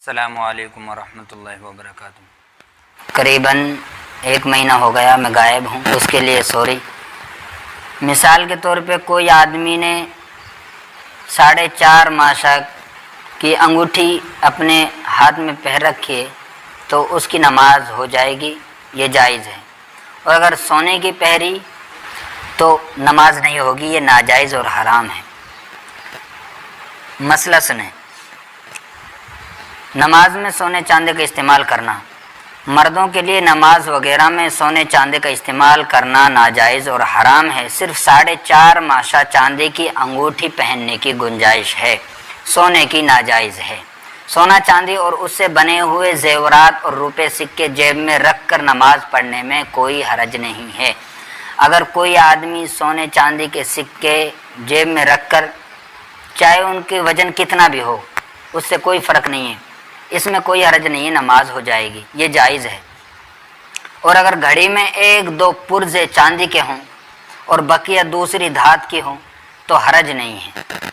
السلام علیکم ورحمۃ اللہ وبرکاتہ۔ قریباً 1 مہینہ ہو گیا میں غائب ہوں، اس کے لیے سوری۔ مثال کے طور پہ کوئی آدمی نے 4.5 ماشا کی انگوٹھی اپنے ہاتھ میں پہن رکھی ہے تو اس کی نماز ہو جائے گی، یہ جائز ہے۔ اور اگر سونے کی پہری تو نماز نہیں ہوگی، یہ ناجائز اور حرام ہے۔ مسئلہ سنیں، نماز میں سونے چاندی کا استعمال کرنا، مردوں کے لیے نماز وغیرہ میں سونے چاندی کا استعمال کرنا ناجائز اور حرام ہے۔ صرف 4.5 ماشا چاندی کی انگوٹھی پہننے کی گنجائش ہے، سونے کی ناجائز ہے۔ سونا چاندی اور اس سے بنے ہوئے زیورات اور روپے سکے جیب میں رکھ کر نماز پڑھنے میں کوئی حرج نہیں ہے۔ اگر کوئی آدمی سونے چاندی کے سکے جیب میں رکھ کر، چاہے ان کی وزن کتنا بھی ہو، اس سے کوئی فرق نہیں ہے، اس میں کوئی حرج نہیں ہے، نماز ہو جائے گی، یہ جائز ہے۔ اور اگر گھڑی میں 1-2 پرزے چاندی کے ہوں اور بقیہ دوسری دھات کی ہوں تو حرج نہیں ہے۔